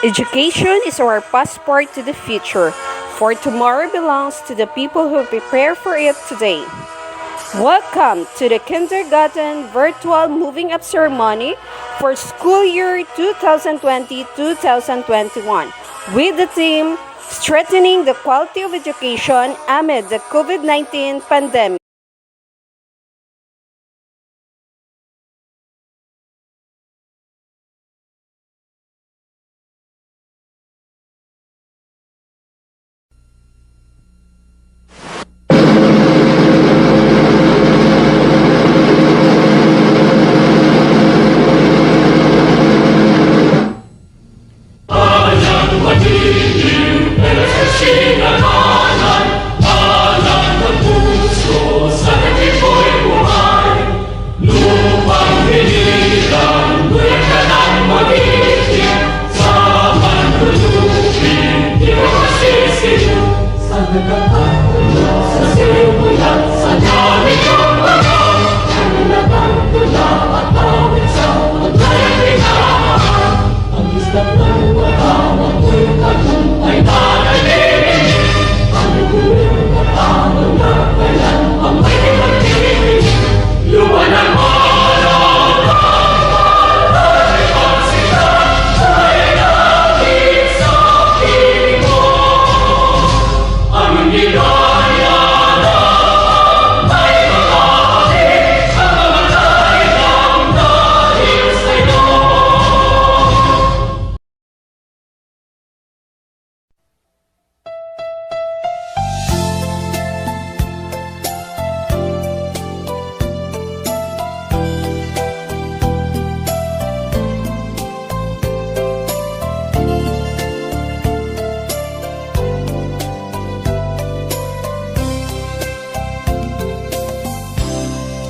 Education is our passport to the future, for tomorrow belongs to the people who prepare for it today. Welcome to the Kindergarten Virtual Moving Up Ceremony for school year 2020-2021 with the theme Strengthening the Quality of Education Amid the COVID-19 Pandemic.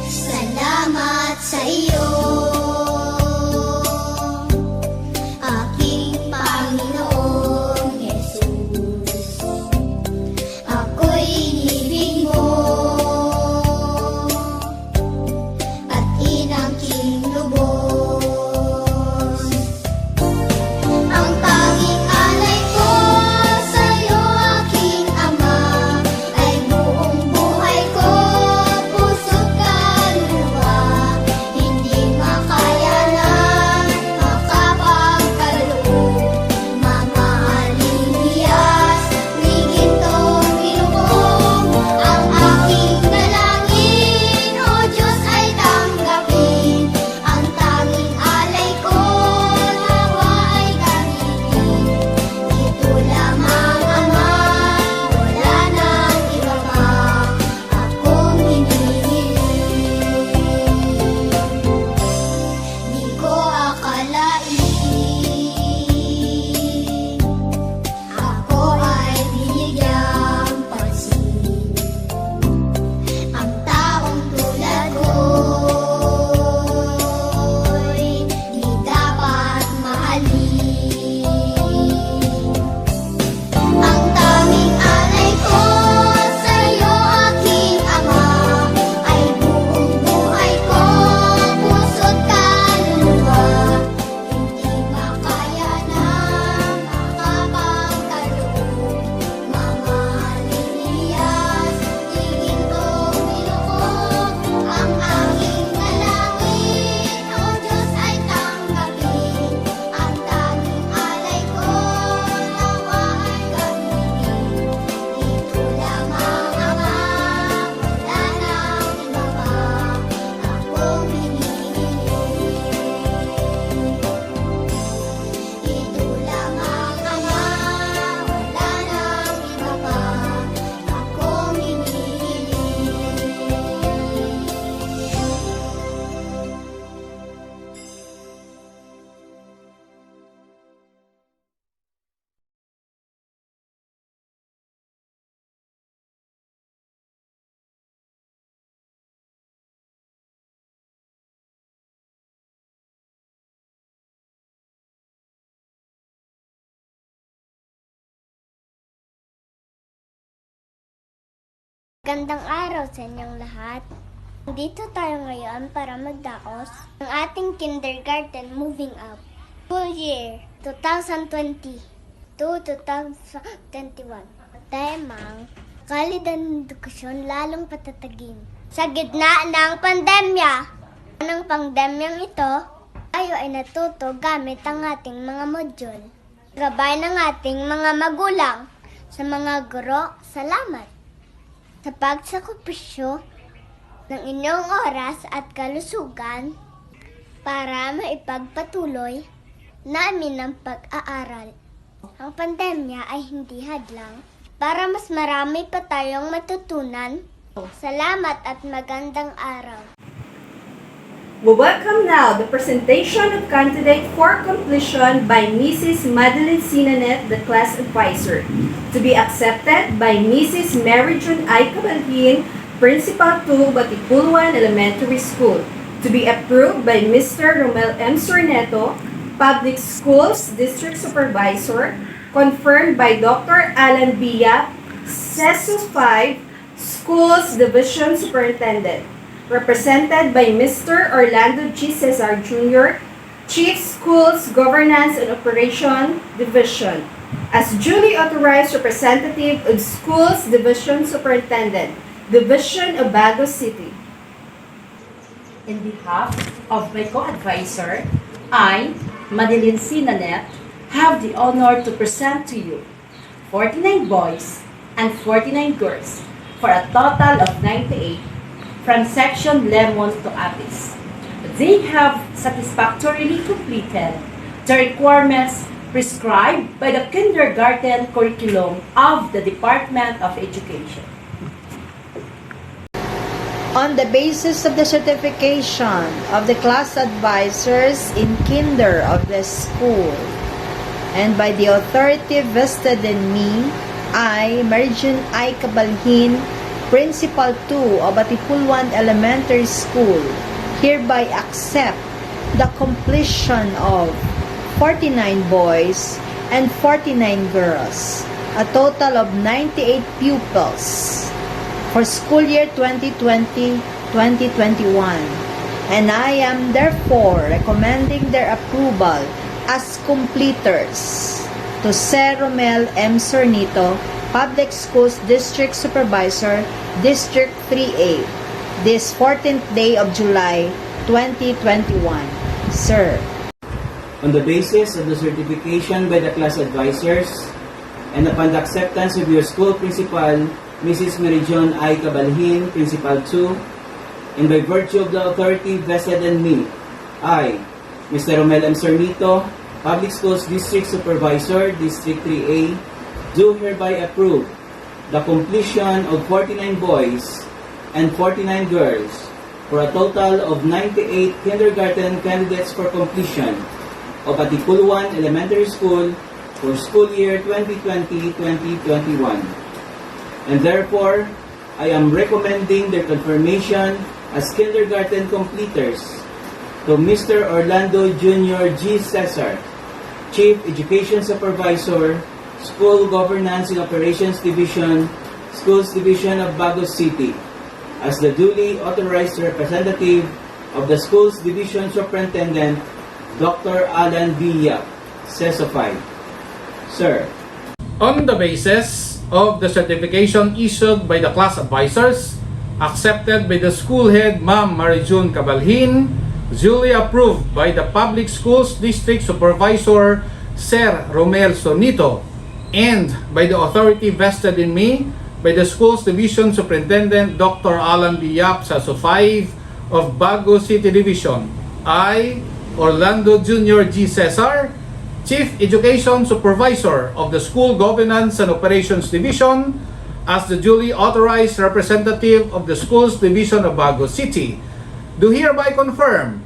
Salamat sa iyo, aking Panginoong Jesus. Ako'y inibig mo at inangking lubos. Ang tanging alay ko sa iyo, aking Ama, ay buong buhay ko, puso't kaluluwa. Hindi makayanan, makapagkaloob, mamahaling hiyas, ni gintong ilubog. Ang aking dalangin, O Diyos, ay tanggapin. Ang tanging alay ko, nawa ay gamitin. Ito lamang, Ama, wala nang iba pa akong hinihiling. Di ko akalain ako ay binigyang pansin. Ang taong tulad ko'y di dapat mahalin. Ang tanging alay ko sa iyo, aking Ama, ay buong buhay ko, puso't kaluluwa. Hindi makayanan, makapagkaloob, mamahaling hiyas, di gintong ilubog. Ang aking dalangin, O Diyos, ay tanggapin. Ang tanging alay ko, nawa ay gamitin. Ito lamang, Ama, wala nang iba pa akong hinihiling. Ito lamang, Ama, wala nang iba pa akong hinihiling. Gandang araw sa inyong lahat. Dito tayo ngayon para magdaos ng ating kindergarten moving up. School year 2020 to 2021. Temang kalidad ng edukasyon lalong patatagin. Sa gitna ng pandemya, ng pandemyang ito, tayo ay natuto gamit ang ating mga module. Gabay ng ating mga magulang, sa mga guro, salamat. Sa pagsakripisyo ng inyong oras at kalusugan para maipagpatuloy namin ang pag-aaral. Ang pandemya ay hindi hadlang para mas marami pa tayong matutunan. Salamat at magandang araw. We welcome now the presentation of candidate for completion by Mrs. Madeline Sinanet, the class advisor, to be accepted by Mrs. Mary June I. Cabalhin, Principal 2, Atipuluan Elementary School, to be approved by Mr. Romel M. Sorneto, Public Schools District Supervisor, confirmed by Dr. Alan Bia, CESO 5, Schools Division Superintendent, represented by Mr. Orlando G. Cesar Jr., Chief Schools Governance and Operation Division, as duly authorized representative of Schools Division Superintendent, Division of Bago City. In behalf of my co-advisor, I, Madeline Sinanet, have the honor to present to you 49 boys and 49 girls for a total of 98 from Section Lemon to Apis. They have satisfactorily completed the requirements prescribed by the kindergarten curriculum of the Department of Education. On the basis of the certification of the class advisors in kinder of the school, and by the authority vested in me, I, Mary June I. Cabalhin, Principal 2 of Atipuluan Elementary School, hereby accept the completion of 49 boys and 49 girls, a total of 98 pupils for school year 2020-2021, and I am therefore recommending their approval as completers to Sir Romel M. Sorneto, Public Schools District Supervisor, District 3A, this 14th day of July 2021. Sir. On the basis of the certification by the class advisors and upon the acceptance of your school principal, Mrs. Mary June I. Cabalhin, Principal 2, and by virtue of the authority vested in me, I, Mr. Romel M. Sorneto, Public Schools District Supervisor, District 3A, do hereby approve the completion of 49 boys and 49 girls for a total of 98 kindergarten candidates for completion of Atipuluan Elementary School for school year 2020-2021. And therefore, I am recommending their confirmation as kindergarten completers to Mr. Orlando Jr. G. Cesar, Chief Education Supervisor, School Governance and Operations Division, Schools Division of Bago City, as the duly authorized representative of the Schools Division Superintendent, Dr. Alan Villa, CESO 5. Sir. On the basis of the certification issued by the class advisors, accepted by the school head, Ma'am Mary June Cabalhin, duly approved by the Public Schools District Supervisor, Sir Romel Sorneto, and by the authority vested in me by the Schools Division Superintendent Dr. Alan Biap, CESO 5 of Bago City Division, I, Orlando Jr. G. Cesar, Chief Education Supervisor of the School Governance and Operations Division, as the duly authorized representative of the Schools Division of Bago City, do hereby confirm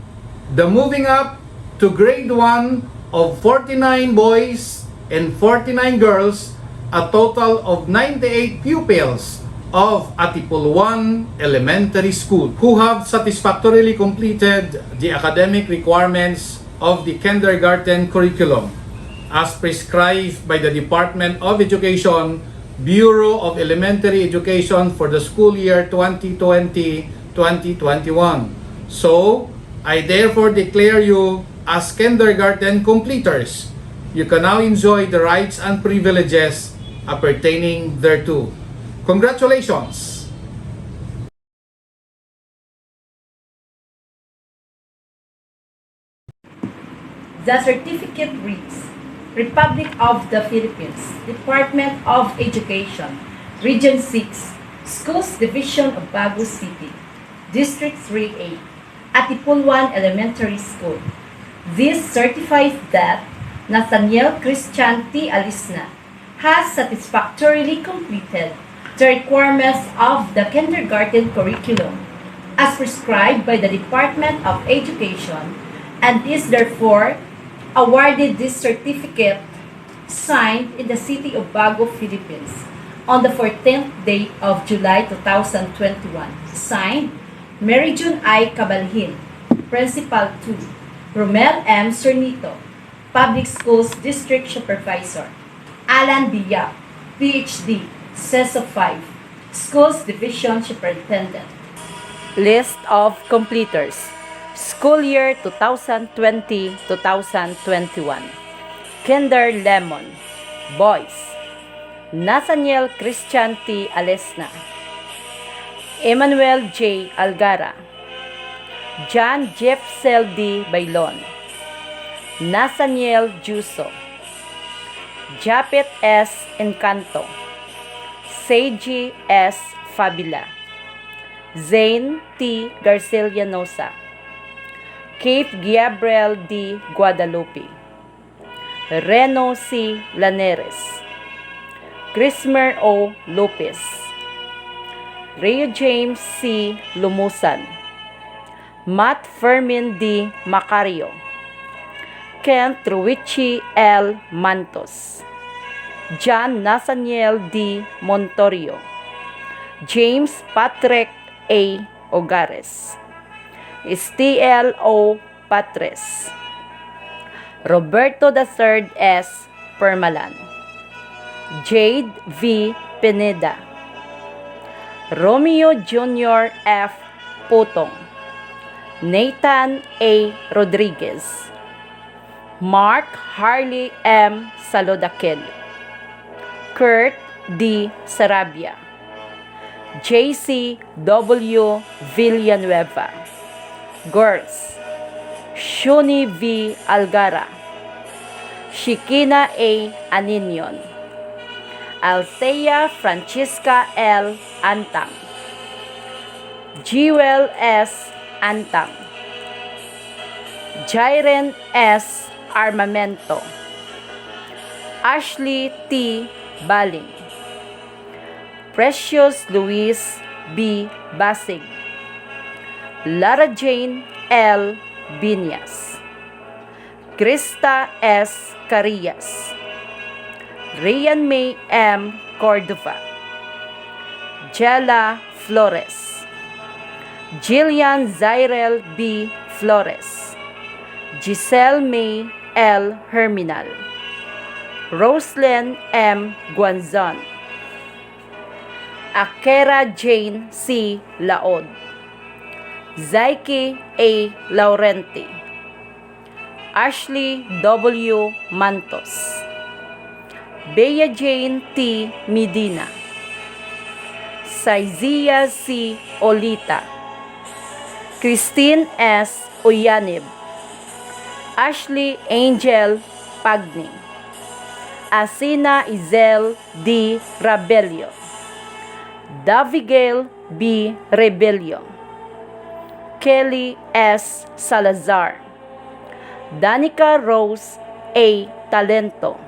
the moving up to grade 1 of 49 boys and 49 girls, a total of 98 pupils of Atipuluan Elementary School who have satisfactorily completed the academic requirements of the kindergarten curriculum as prescribed by the Department of Education, Bureau of Elementary Education for the school year 2020-2021. So, I therefore declare you as kindergarten completers, you can now enjoy the rights and privileges appertaining thereto. Congratulations! The certificate reads, Republic of the Philippines, Department of Education, Region 6, Schools Division of Bagu City, District 3A, Atipuluan Elementary School. This certifies that Nathaniel Christian T. Alisna has satisfactorily completed the requirements of the kindergarten curriculum as prescribed by the Department of Education and is therefore awarded this certificate signed in the city of Bago, Philippines on the 14th day of July 2021. Signed, Mary June I. Cabalhin, Principal 2, Romel M. Cernito, Public Schools District Supervisor, Alan Biyak, PhD, CESO 5, Schools Division Superintendent. List of completers. School year 2020-2021. Kinder Lemon. Boys. Nathaniel Christian T. Alesna. Emmanuel J. Algara. John Jeff D. Bailon. Nathaniel Juso. Japet S. Encanto. Seiji S. Fabila. Zane T. Garcilianosa. Keith Gabriel D. Guadalupe. Reno C. Laneres. Crismer O. Lopez. Rio James C. Lumusan. Matt Fermin D. Macario. Kent Truichi L. Mantos. John Nathaniel D. Montorio. James Patrick A. Ogares. Stiel O. Patres. Roberto III S. Permalan. Jade V. Pineda. Romeo Jr. F. Putong. Nathan A. Rodriguez. Mark Harley M. Salodakil. Kurt D. Sarabia. JC W. Villanueva. Girls. Shuni V. Algara. Shikina A. Aninion. Althea Francisca L. Antang. Jewel S. Antang. Jairen S. Armamento. Ashley T. Baling. Precious Luis B. Basig. Lara Jane L. Binyas. Krista S. Carillas. Rian May M. Cordova. Jella Flores. Jillian Zyrel B. Flores. Giselle May L. Herminal. Roslyn M. Guanzon. Akera Jane C. Laod. Zaiki A. Laurenti. Ashley W. Mantos. Bea Jane T. Medina. Saizia C. Olita. Christine S. Uyanib. Ashley Angel Pagni. Asina Izel D. Rabelio. Davigale B. Rebelio. Kelly S. Salazar. Danica Rose A. Talento.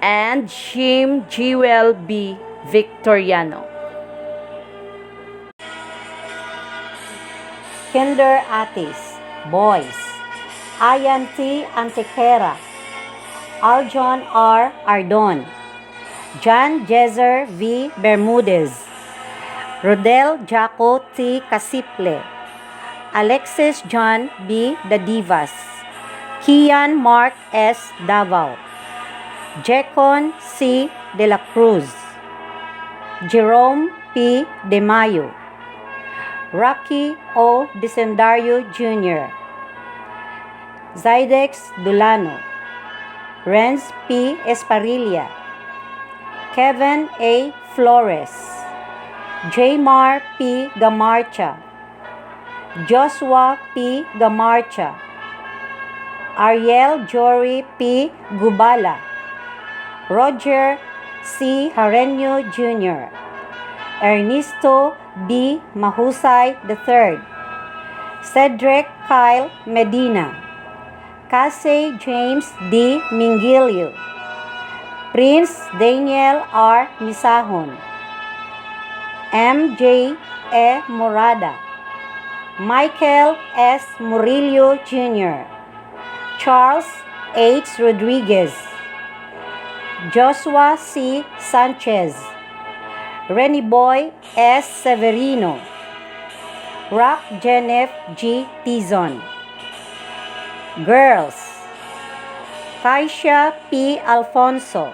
And Shim Jewel B. Victoriano. Kinder Atis. Boys. Ayan T. Antequera. Arjon R. Ardon. John Jezer V. Bermudez. Rodel Jaco T. Casiple. Alexis John B. Dadivas. Kian Mark S. Davao. Jecon C. De la Cruz. Jerome P. De Mayo. Rocky O. Decendario Jr. Zydex Dulano, Renz P. Esparilla, Kevin A. Flores, Jaymar P. Gamarcha, Joshua P. Gamarcha, Ariel Jory P. Gubala, Roger C. Hareño Jr., Ernesto B. Mahusay III, Cedric Kyle Medina, Casey James D. Mingilio, Prince Daniel R. Misahon, M.J. E. Morada, Michael S. Murillo Jr., Charles H. Rodriguez, Joshua C. Sanchez, Renny Boy S. Severino, Rock Jenef G. Tizon. Girls: Kaisha P. Alfonso,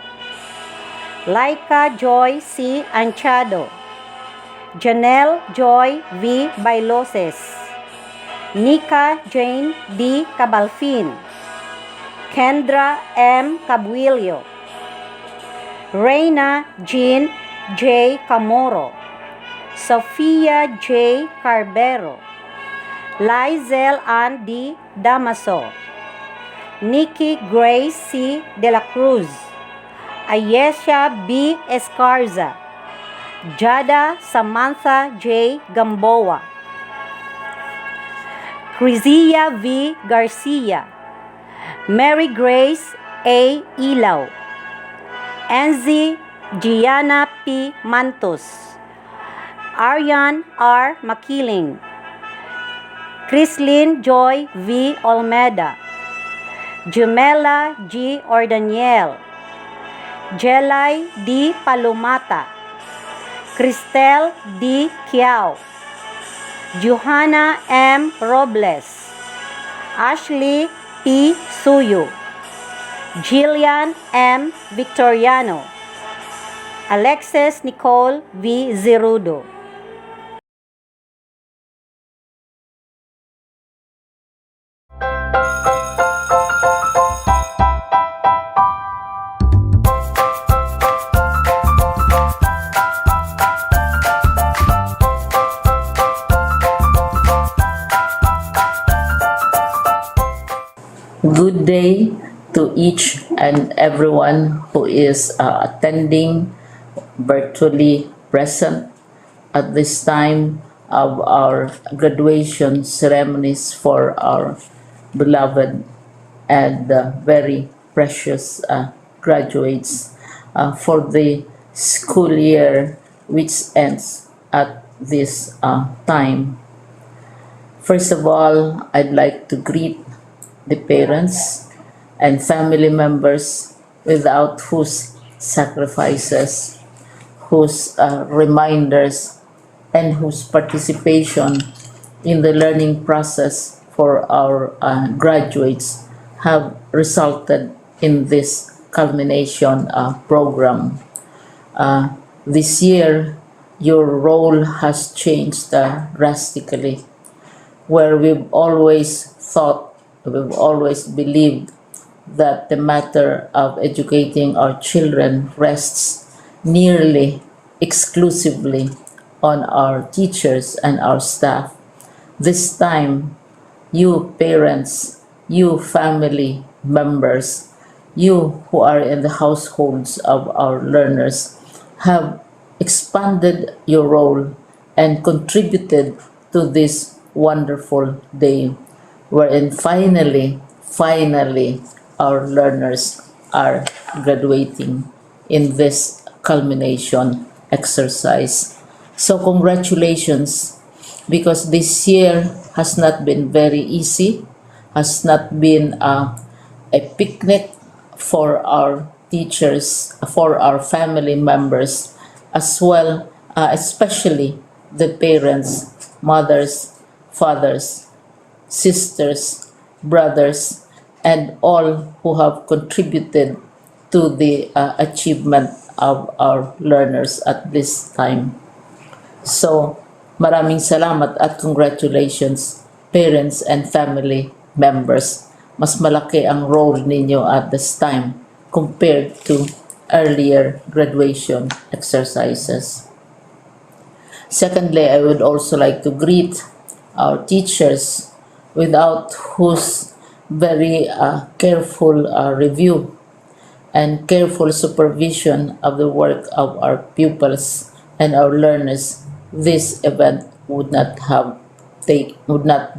Laika Joy C. Anchado, Janelle Joy V. Bailoses, Nika Jane D. Cabalfin, Kendra M. Cabuilio, Reina Jean J. Camoro, Sofia J. Carbero, Lizel Ann D. Damaso, Nikki Grace C. De La Cruz, Ayesha B. Escarza, Jada Samantha J. Gamboa, Crizia V. Garcia, Mary Grace A. Ilaw, Enzi Gianna P. Mantos, Aryan R. Makiling, Crislin Joy V. Olmeda, Jumela G. Ordaniel, Jelay D. Palumata, Cristel D. Kiao, Johanna M. Robles, Ashley P. Suyo, Jillian M. Victoriano, Alexis Nicole V. Zerudo. Good day to each and everyone who is attending virtually present at this time of our graduation ceremonies for our beloved and very precious graduates for the school year which ends at this time. First of all, I'd like to greet the parents and family members without whose sacrifices, whose reminders, and whose participation in the learning process for our graduates have resulted in this culmination program. This year, your role has changed drastically, where we've always believed that the matter of educating our children rests nearly exclusively on our teachers and our staff. This time, you parents, you family members, you who are in the households of our learners have expanded your role and contributed to this wonderful day wherein finally our learners are graduating in this culmination exercise. So congratulations, because this year has not been very easy, has not been a picnic for our teachers, for our family members, as well, especially the parents, mothers, fathers, sisters, brothers, and all who have contributed to the achievement of our learners at this time. So, maraming salamat at congratulations, parents and family members. mas malaki ang role ninyo at this time compared to earlier graduation exercises. Secondly, I would also like to greet our teachers, without whose very careful review and careful supervision of the work of our pupils and our learners, this event would not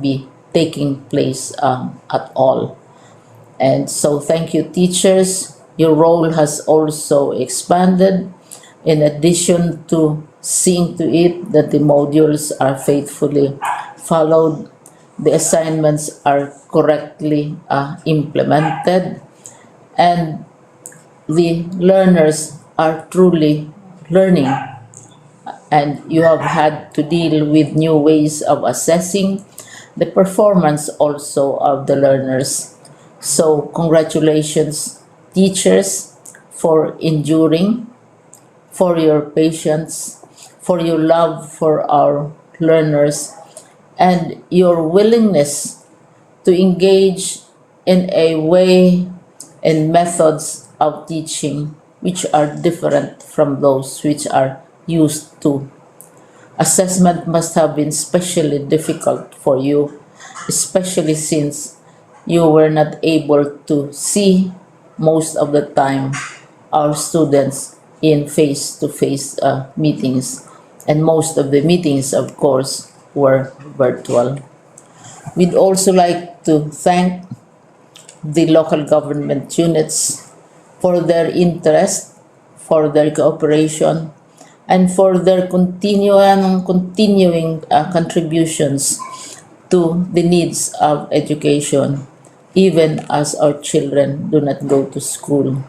be taking place at all. And so thank you, teachers. Your role has also expanded. In addition to seeing to it that the modules are faithfully followed, the assignments are correctly implemented, and the learners are truly learning, and you have had to deal with new ways of assessing the performance also of the learners. So congratulations, teachers, for enduring, for your patience, for your love for our learners, and your willingness to engage in a way and methods of teaching which are different from those which are used to. Assessment must have been especially difficult for you, especially since you were not able to see most of the time our students in face-to-face meetings, and most of the meetings, of course, were virtual. We'd also like to thank the local government units for their interest, for their cooperation, and for their continuing contributions to the needs of education, even as our children do not go to school.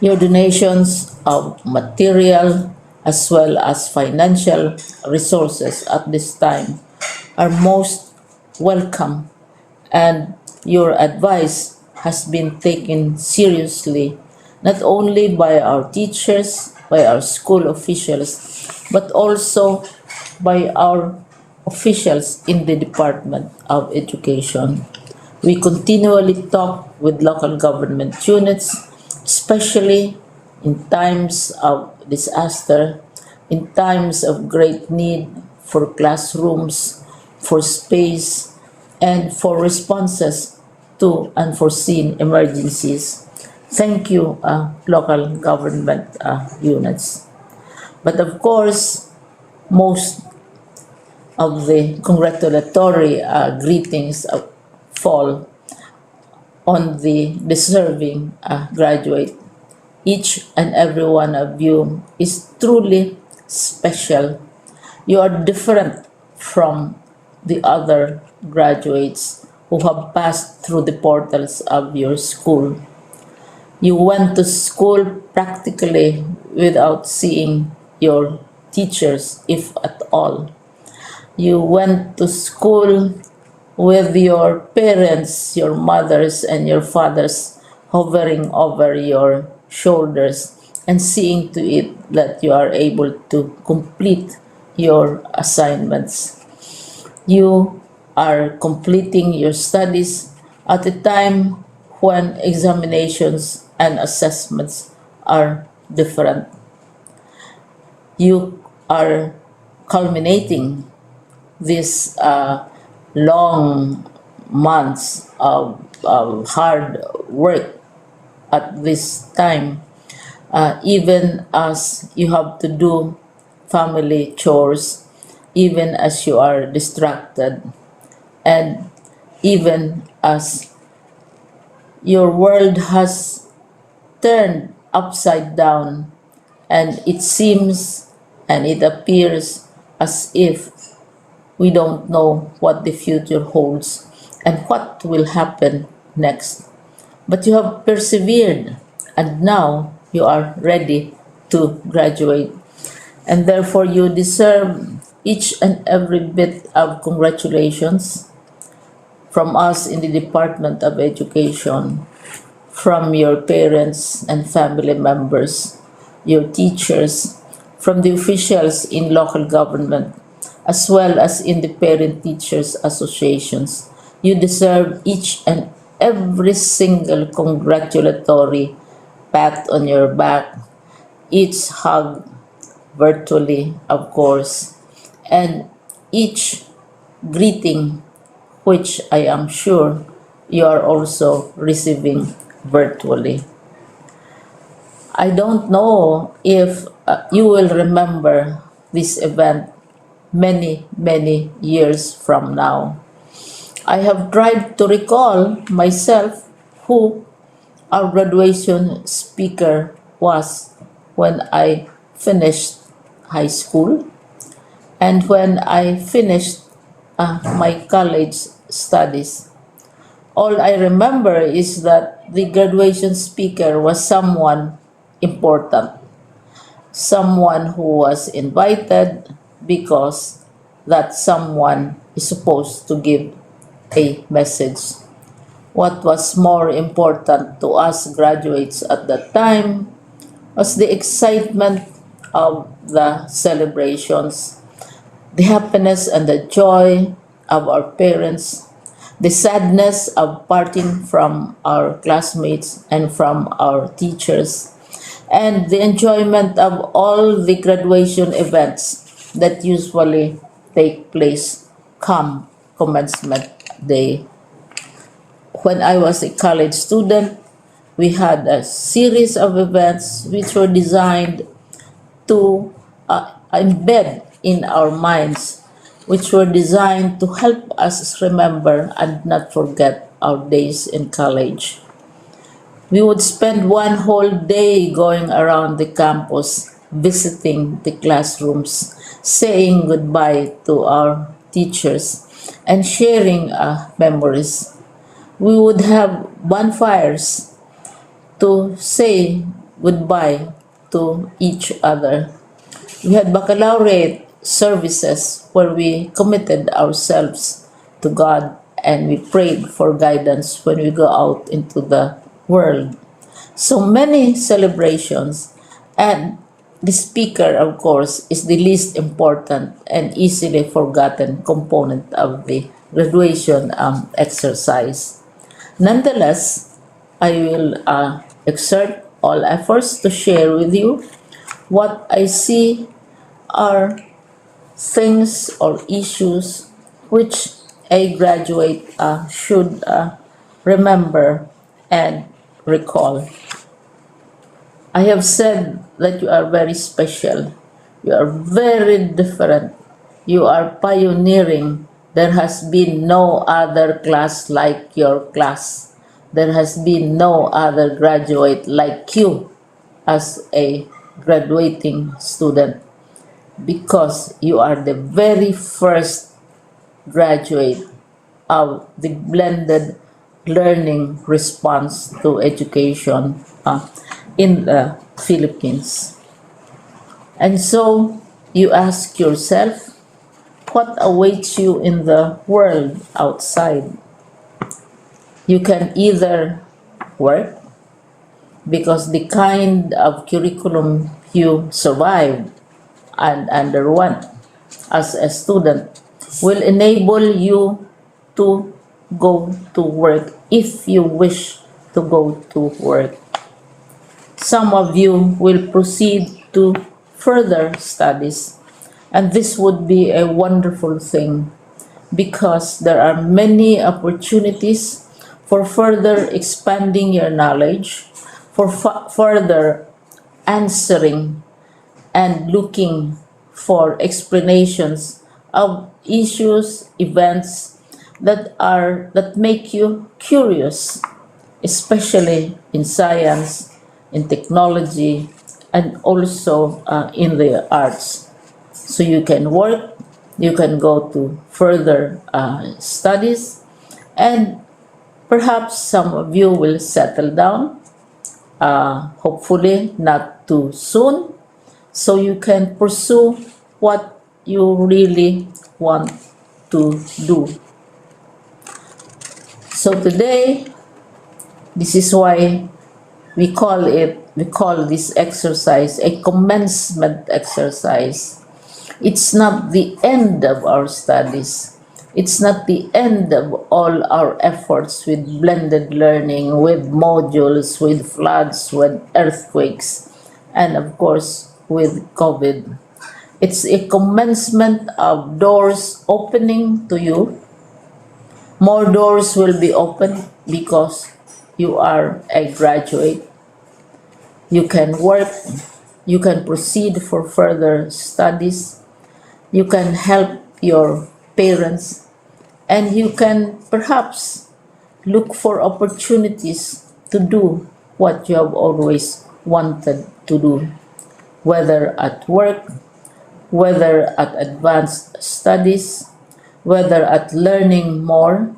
Your donations of material as well as financial resources at this time are most welcome, and your advice has been taken seriously not only by our teachers, by our school officials, but also by our officials in the Department of Education. We continually talk with local government units, especially in times of disaster, in times of great need for classrooms, for space, and for responses to unforeseen emergencies. Thank you, local government units. But of course, most of the congratulatory greetings fall on the deserving graduate. Each and every one of you is truly special. You are different from the other graduates who have passed through the portals of your school. You went to school practically without seeing your teachers, if at all. You went to school with your parents, your mothers, and your fathers hovering over your shoulders and seeing to it that you are able to complete your assignments. You are completing your studies at a time when examinations and assessments are different. You are culminating these long months of hard work at this time, even as you have to do family chores, even as you are distracted, and even as your world has turned upside down, and it seems and it appears as if we don't know what the future holds and what will happen next. But you have persevered, and now you are ready to graduate. And therefore, you deserve each and every bit of congratulations from us in the Department of Education, from your parents and family members, your teachers, from the officials in local government, as well as in the parent teachers associations. You deserve each and every single congratulatory pat on your back, each hug virtually, of course, and each greeting, which I am sure you are also receiving virtually. I don't know if you will remember this event many, many years from now. I have tried to recall myself who our graduation speaker was when I finished high school and when I finished my college studies. All I remember is that the graduation speaker was someone important, someone who was invited because that someone is supposed to give a message. What was more important to us graduates at that time was the excitement of the celebrations, the happiness and the joy of our parents, the sadness of parting from our classmates and from our teachers, and the enjoyment of all the graduation events that usually take place come commencement day. When I was a college student, we had a series of events which were designed to embed in our minds, which were designed to help us remember and not forget our days in college. We would spend one whole day going around the campus, visiting the classrooms, saying goodbye to our teachers, and sharing memories. We would have bonfires to say goodbye to each other. We had baccalaureate services where we committed ourselves to God and we prayed for guidance when we go out into the world. So many celebrations, and the speaker, of course, is the least important and easily forgotten component of the graduation exercise. Nonetheless, I will exert all efforts to share with you what I see are things or issues which a graduate should remember and recall. I have said that you are very special. You are very different. You are pioneering. There has been no other class like your class. There has been no other graduate like you as a graduating student because you are the very first graduate of the blended learning response to education in the Philippines. And so you ask yourself, what awaits you in the world outside? You can either work because the kind of curriculum you survived and underwent as a student will enable you to go to work if you wish to go to work. Some of you will proceed to further studies, and this would be a wonderful thing because there are many opportunities for further expanding your knowledge, for further answering and looking for explanations of issues, events that make you curious, especially in science, in technology, and also in the arts. So you can work, you can go to further studies, and perhaps some of you will settle down, hopefully not too soon, so you can pursue what you really want to do. So today, this is why we call this exercise a commencement exercise. It's not the end of our studies, It's not the end of all our efforts with blended learning, with modules, with floods, with earthquakes, and of course with COVID. It's a commencement of doors opening to you. More doors will be opened because you are a graduate. You can work, you can proceed for further studies, you can help your parents, and you can perhaps look for opportunities to do what you have always wanted to do, whether at work, whether at advanced studies, whether at learning more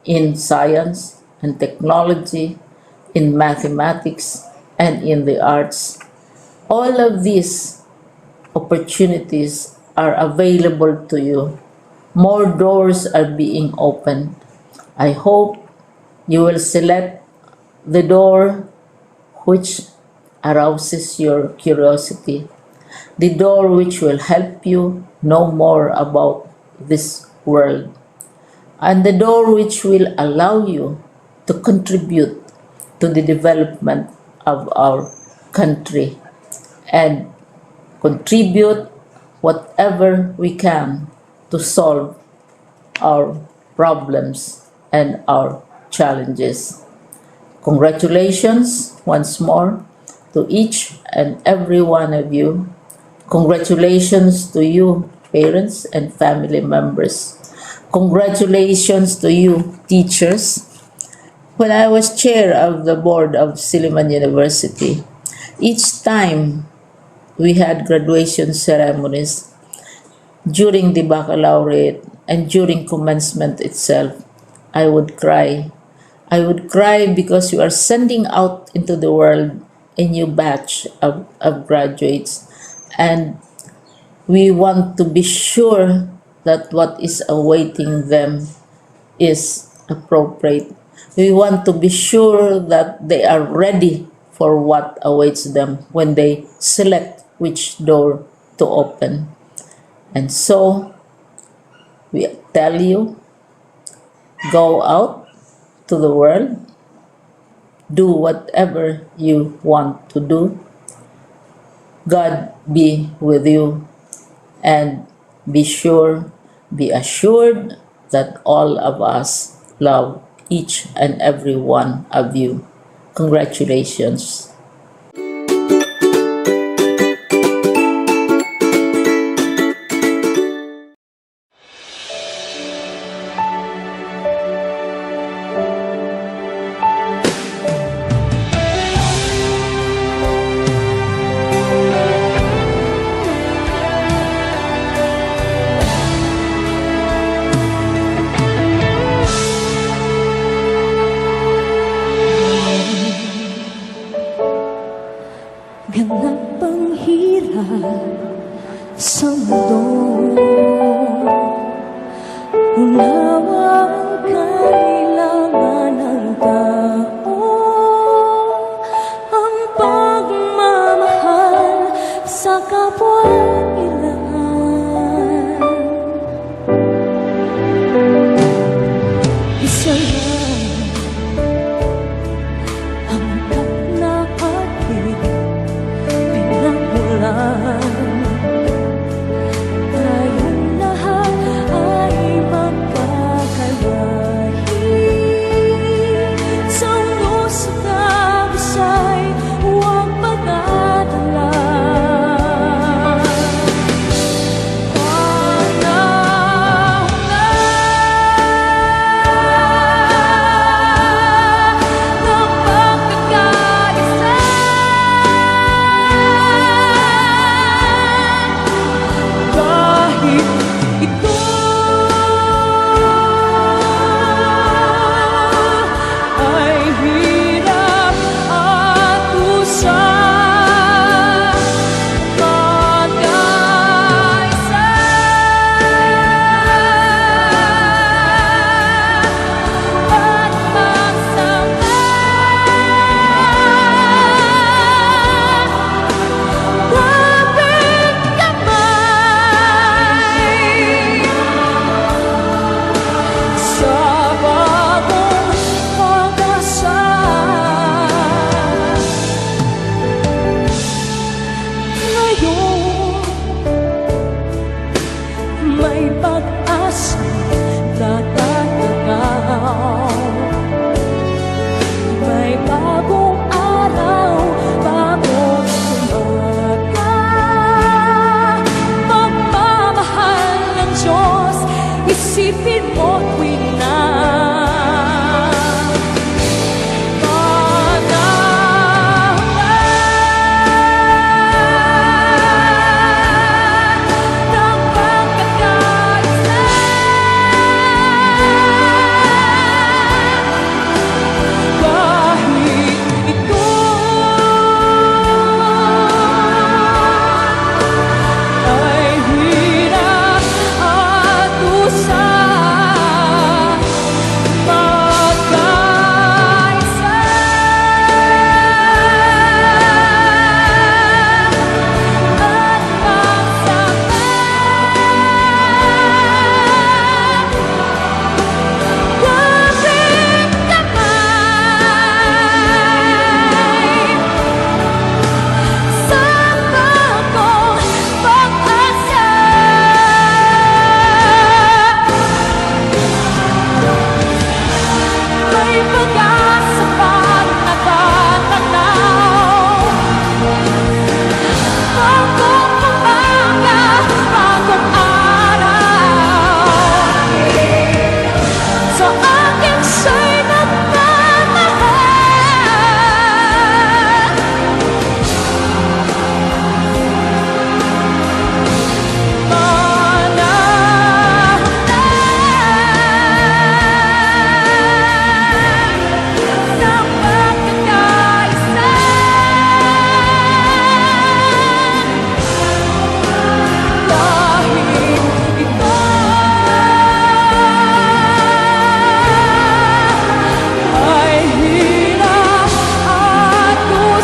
in science and technology, in mathematics, and in the arts. All of these opportunities are available to you. More doors are being opened. I hope you will select the door which arouses your curiosity, the door which will help you know more about this world, and the door which will allow you to contribute to the development of our country and contribute whatever we can to solve our problems and our challenges. Congratulations once more to each and every one of you. Congratulations to you, parents and family members. Congratulations to you, teachers. When I was chair of the board of Silliman University, each time we had graduation ceremonies during the baccalaureate and during commencement itself, I would cry. I would cry because you are sending out into the world a new batch of graduates, and we want to be sure that what is awaiting them is appropriate. We want to be sure that they are ready for what awaits them when they select which door to open. And so, we tell you, go out to the world, do whatever you want to do. God be with you, and be assured that all of us love each and every one of you. Congratulations. Ganap ang hirap sa mundo, unawa ang kailangan ng tao, ang pagmamahal sa kapwa-kailangan. Isa lang ang tatnakatid pinagmulan, tayong lahat ay magkakilala.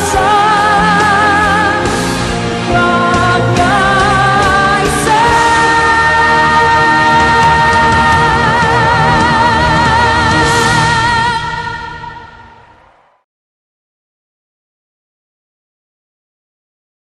sa